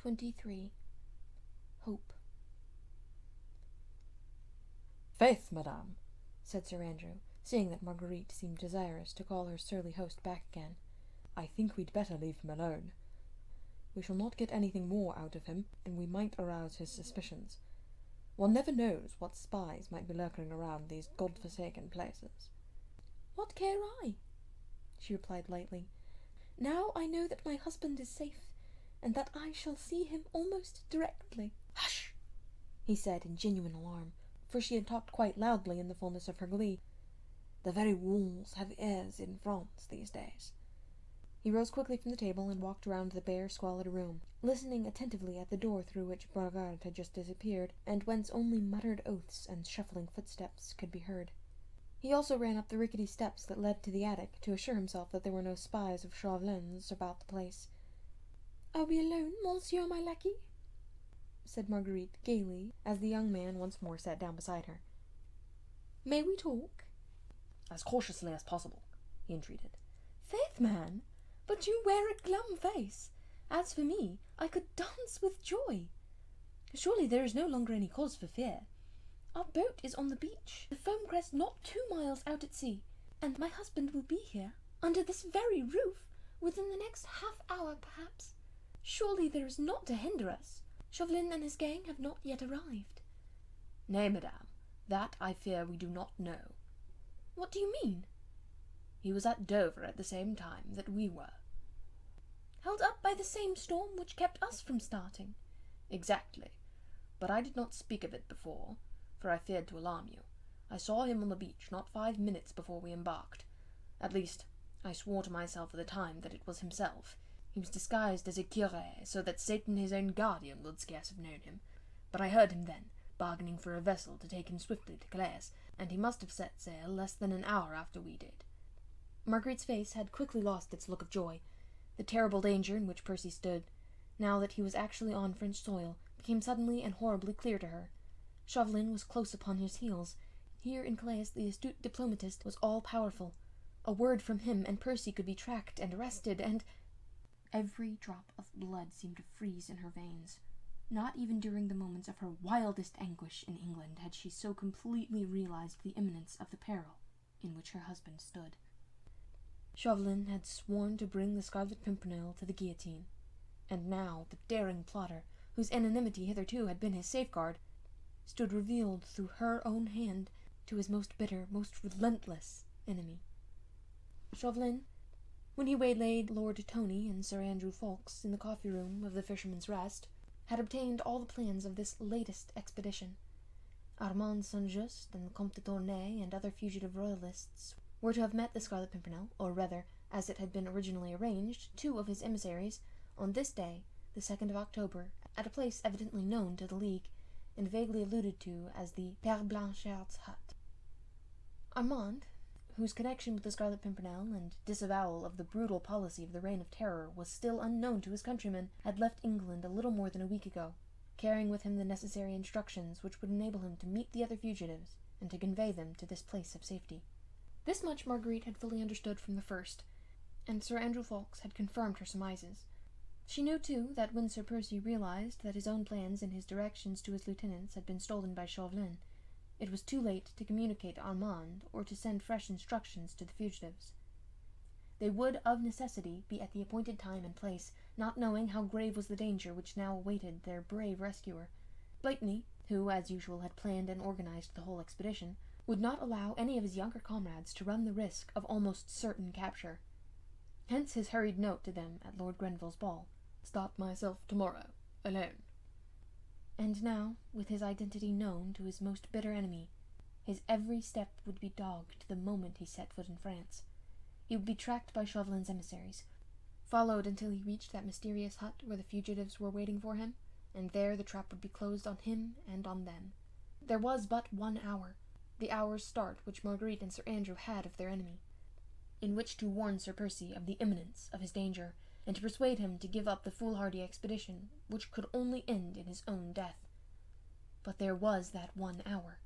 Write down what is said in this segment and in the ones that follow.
23. Hope. "Faith, madame," said Sir Andrew, seeing that Marguerite seemed desirous to call her surly host back again, "I think we'd better leave him alone. We shall not get anything more out of him, and we might arouse his suspicions. One never knows what spies might be lurking around these god-forsaken places." "What care I?" she replied lightly. "Now I know that my husband is safe, and that I shall see him almost directly." "Hush!" he said in genuine alarm, for she had talked quite loudly in the fullness of her glee. "The very walls have ears in France these days." He rose quickly from the table and walked around the bare, squalid room, listening attentively at the door through which Bourgard had just disappeared, and whence only muttered oaths and shuffling footsteps could be heard. He also ran up the rickety steps that led to the attic to assure himself that there were no spies of Chauvelin's about the place. "Are we alone, monsieur my lackey?" said Marguerite gaily, as the young man once more sat down beside her. "May we talk?" "As cautiously as possible," he entreated. "Faith, man, but you wear a glum face. As for me, I could dance with joy. Surely there is no longer any cause for fear. Our boat is on the beach, the foam crest not 2 miles out at sea, and my husband will be here, under this very roof, within the next half-hour, perhaps. Surely there is naught to hinder us. Chauvelin and his gang have not yet arrived." "Nay, madame, that I fear we do not know." "What do you mean?" "He was at Dover at the same time that we were." "Held up by the same storm which kept us from starting." "Exactly. But I did not speak of it before, for I feared to alarm you. I saw him on the beach not 5 minutes before we embarked. At least, I swore to myself at the time that it was himself. He was disguised as a curé, so that Satan his own guardian would scarce have known him. But I heard him then, bargaining for a vessel to take him swiftly to Calais, and he must have set sail less than an hour after we did." Marguerite's face had quickly lost its look of joy. The terrible danger in which Percy stood, now that he was actually on French soil, became suddenly and horribly clear to her. Chauvelin was close upon his heels. Here in Calais the astute diplomatist was all-powerful. A word from him and Percy could be tracked and arrested, and... Every drop of blood seemed to freeze in her veins. Not even during the moments of her wildest anguish in England had she so completely realized the imminence of the peril in which her husband stood. Chauvelin had sworn to bring the Scarlet Pimpernel to the guillotine, and now the daring plotter, whose anonymity hitherto had been his safeguard, stood revealed through her own hand to his most bitter, most relentless enemy. Chauvelin, when he waylaid Lord Tony and Sir Andrew Ffoulkes in the coffee-room of the Fisherman's Rest, had obtained all the plans of this latest expedition. Armand St-Just and the Comte de Tournay and other fugitive royalists were to have met the Scarlet Pimpernel, or rather, as it had been originally arranged, 2 of his emissaries, on this day, the 2nd of October, at a place evidently known to the League, and vaguely alluded to as the Père Blanchard's hut. Armand, whose connection with the Scarlet Pimpernel and disavowal of the brutal policy of the Reign of Terror was still unknown to his countrymen, had left England a little more than a week ago, carrying with him the necessary instructions which would enable him to meet the other fugitives and to convey them to this place of safety. This much Marguerite had fully understood from the first, and Sir Andrew Ffoulkes had confirmed her surmises. She knew, too, that when Sir Percy realized that his own plans and his directions to his lieutenants had been stolen by Chauvelin, it was too late to communicate to Armand or to send fresh instructions to the fugitives. They would, of necessity, be at the appointed time and place, not knowing how grave was the danger which now awaited their brave rescuer. Blakeney, who, as usual, had planned and organized the whole expedition, would not allow any of his younger comrades to run the risk of almost certain capture. Hence his hurried note to them at Lord Grenville's ball, "Start myself tomorrow, alone." And now, with his identity known to his most bitter enemy, his every step would be dogged the moment he set foot in France. He would be tracked by Chauvelin's emissaries, followed until he reached that mysterious hut where the fugitives were waiting for him, and there the trap would be closed on him and on them. There was but 1 hour, the hour's start which Marguerite and Sir Andrew had of their enemy, in which to warn Sir Percy of the imminence of his danger, and to persuade him to give up the foolhardy expedition, which could only end in his own death. But there was that 1 hour.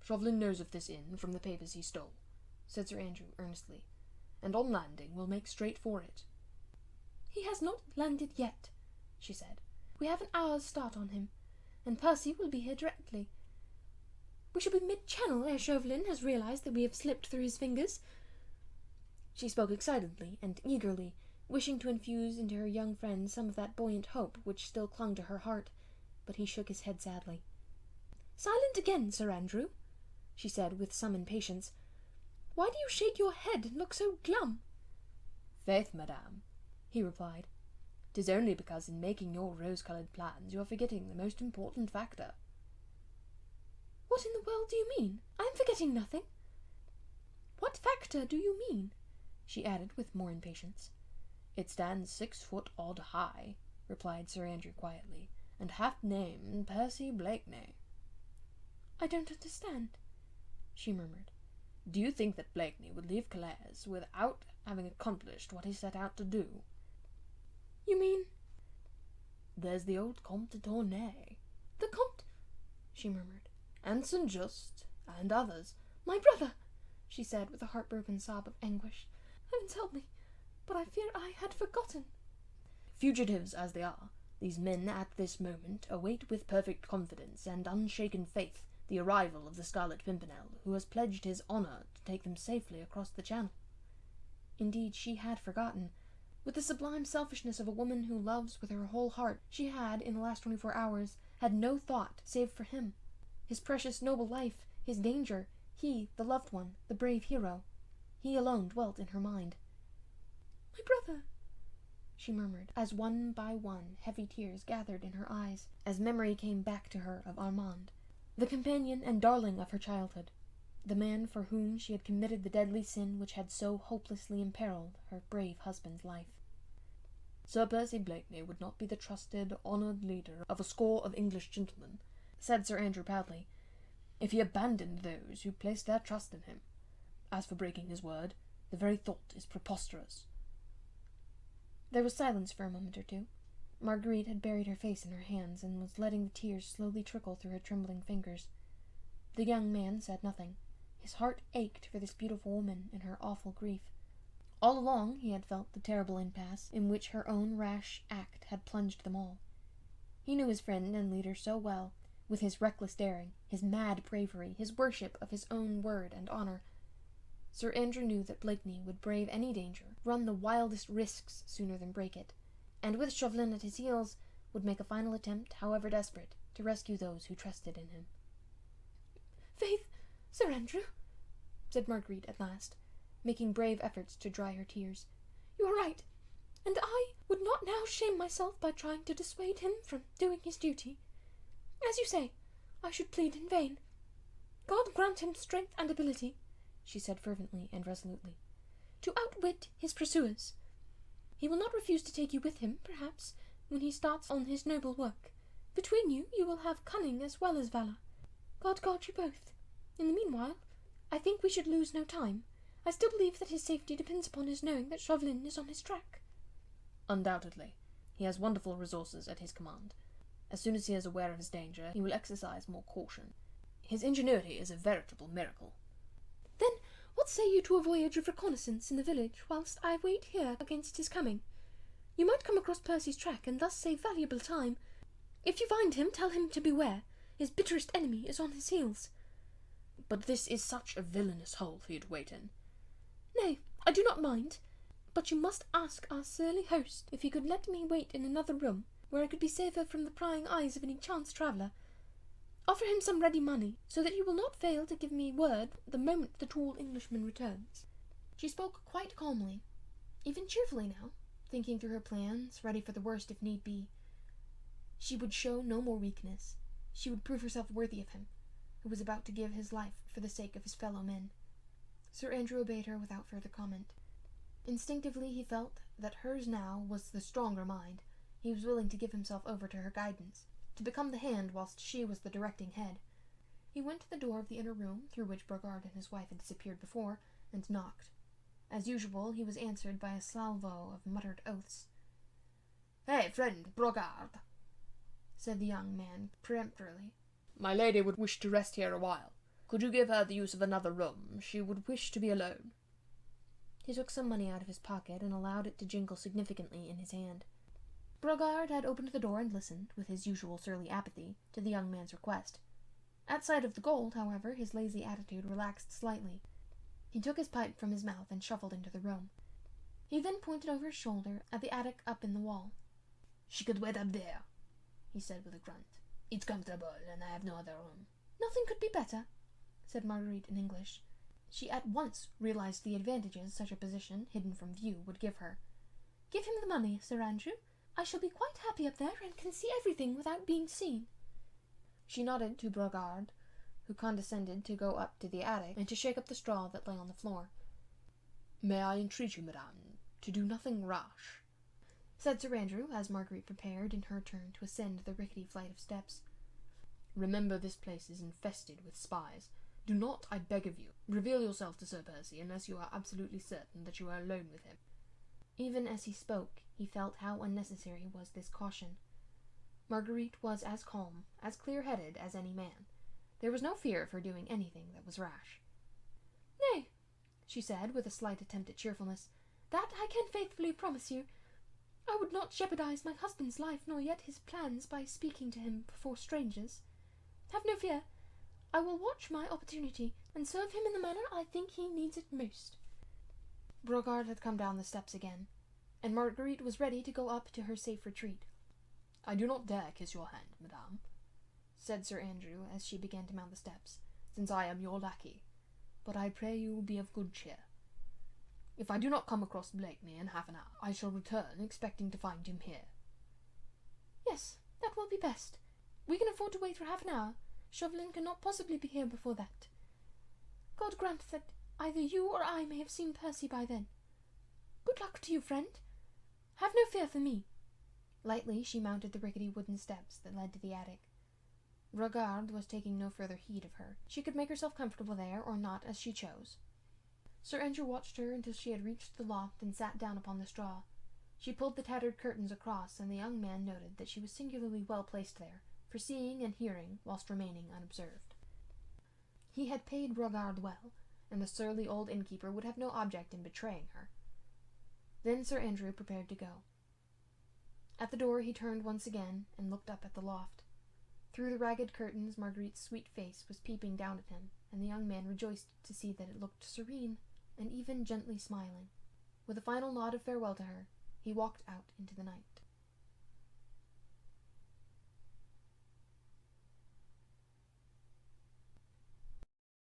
"Chauvelin knows of this inn from the papers he stole," said Sir Andrew earnestly, "and on landing will make straight for it." "He has not landed yet," she said. "We have an hour's start on him, and Percy will be here directly. We shall be mid-channel ere Chauvelin has realized that we have slipped through his fingers." She spoke excitedly and eagerly, wishing to infuse into her young friend some of that buoyant hope which still clung to her heart, but he shook his head sadly. "Silent again, Sir Andrew," she said with some impatience. "Why do you shake your head and look so glum?" "Faith, madame," he replied, "'tis only because in making your rose-coloured plans you are forgetting the most important factor." "What in the world do you mean? I am forgetting nothing." "What factor do you mean?" she added with more impatience. "It stands 6 foot odd high," replied Sir Andrew quietly, "and hath name Percy Blakeney." "I don't understand," she murmured. "Do you think that Blakeney would leave Calais without having accomplished what he set out to do?" "You mean—" "There's the old Comte de Tournay." "The Comte—" she murmured. "And St. Just, and others." "My brother!" she said with a heartbroken sob of anguish. "Heavens help me, but I fear I had forgotten." Fugitives as they are, these men at this moment await with perfect confidence and unshaken faith the arrival of the Scarlet Pimpernel, who has pledged his honour to take them safely across the Channel. Indeed, she had forgotten. With the sublime selfishness of a woman who loves with her whole heart, she had, in the last 24 hours, had no thought save for him. His precious noble life, his danger, he, the loved one, the brave hero. He alone dwelt in her mind. "My brother!" she murmured, as one by one heavy tears gathered in her eyes, as memory came back to her of Armand, the companion and darling of her childhood, the man for whom she had committed the deadly sin which had so hopelessly imperilled her brave husband's life. "Sir Percy Blakeney would not be the trusted, honoured leader of a score of English gentlemen," said Sir Andrew proudly, "if he abandoned those who placed their trust in him. As for breaking his word, the very thought is preposterous." There was silence for a moment or two. Marguerite had buried her face in her hands and was letting the tears slowly trickle through her trembling fingers. The young man said nothing. His heart ached for this beautiful woman in her awful grief. All along he had felt the terrible impasse in which her own rash act had plunged them all. He knew his friend and leader so well, with his reckless daring, his mad bravery, his worship of his own word and honour. Sir Andrew knew that Blakeney would brave any danger, run the wildest risks sooner than break it, and with Chauvelin at his heels, would make a final attempt, however desperate, to rescue those who trusted in him. "Faith, Sir Andrew," said Marguerite at last, making brave efforts to dry her tears, "you are right, and I would not now shame myself by trying to dissuade him from doing his duty. As you say, I should plead in vain. God grant him strength and ability," she said fervently and resolutely, "to outwit his pursuers. He will not refuse to take you with him, perhaps, when he starts on his noble work. Between you, you will have cunning as well as valour. God guard you both. In the meanwhile, I think we should lose no time. I still believe that his safety depends upon his knowing that Chauvelin is on his track." "Undoubtedly. He has wonderful resources at his command. As soon as he is aware of his danger, he will exercise more caution. His ingenuity is a veritable miracle." "Then what say you to a voyage of reconnaissance in the village, whilst I wait here against his coming? You might come across Percy's track, and thus save valuable time. If you find him, tell him to beware. His bitterest enemy is on his heels." "But this is such a villainous hole for you to wait in." "Nay, I do not mind. But you must ask our surly host if he could let me wait in another room, where I could be safer from the prying eyes of any chance traveller. Offer him some ready money, so that he will not fail to give me word the moment the tall Englishman returns." She spoke quite calmly, even cheerfully now, thinking through her plans, ready for the worst if need be. She would show no more weakness. She would prove herself worthy of him, who was about to give his life for the sake of his fellow men. Sir Andrew obeyed her without further comment. Instinctively he felt that hers now was the stronger mind. He was willing to give himself over to her guidance, to become the hand whilst she was the directing head. He went to the door of the inner room, through which Brogard and his wife had disappeared before, and knocked. As usual, he was answered by a salvo of muttered oaths. "Hey, friend Brogard," said the young man peremptorily. "My lady would wish to rest here a while. Could you give her the use of another room? She would wish to be alone." He took some money out of his pocket and allowed it to jingle significantly in his hand. Brogard had opened the door and listened, with his usual surly apathy, to the young man's request. At sight of the gold, however, his lazy attitude relaxed slightly. He took his pipe from his mouth and shuffled into the room. He then pointed over his shoulder at the attic up in the wall. "She could wait up there," he said with a grunt. "It's comfortable, and I have no other room." "Nothing could be better," said Marguerite in English. She at once realized the advantages such a position, hidden from view, would give her. "Give him the money, Sir Andrew. I shall be quite happy up there, and can see everything without being seen." She nodded to Brogard, who condescended to go up to the attic and to shake up the straw that lay on the floor. "May I entreat you, madame, to do nothing rash?" said Sir Andrew, as Marguerite prepared in her turn to ascend the rickety flight of steps. "Remember, this place is infested with spies. Do not, I beg of you, reveal yourself to Sir Percy unless you are absolutely certain that you are alone with him." Even as he spoke, he felt how unnecessary was this caution. Marguerite was as calm, as clear-headed as any man. There was no fear of her doing anything that was rash. "Nay," she said, with a slight attempt at cheerfulness, "that I can faithfully promise you. I would not jeopardize my husband's life, nor yet his plans, by speaking to him before strangers. Have no fear. I will watch my opportunity, and serve him in the manner I think he needs it most." Brogard had come down the steps again, and Marguerite was ready to go up to her safe retreat. "I do not dare kiss your hand, madame," said Sir Andrew, as she began to mount the steps, "since I am your lackey, but I pray you be of good cheer. If I do not come across Blakeney in half an hour, I shall return, expecting to find him here." "Yes, that will be best. We can afford to wait for half an hour. Chauvelin cannot possibly be here before that. God grant that either you or I may have seen Percy by then. Good luck to you, friend. Have no fear for me." Lightly she mounted the rickety wooden steps that led to the attic. Brogard was taking no further heed of her. She could make herself comfortable there or not, as she chose. Sir Andrew watched her until she had reached the loft and sat down upon the straw. She pulled the tattered curtains across, and the young man noted that she was singularly well placed there, for seeing and hearing whilst remaining unobserved. He had paid Brogard well, and the surly old innkeeper would have no object in betraying her. Then Sir Andrew prepared to go. At the door he turned once again and looked up at the loft. Through the ragged curtains Marguerite's sweet face was peeping down at him, and the young man rejoiced to see that it looked serene and even gently smiling. With a final nod of farewell to her, he walked out into the night.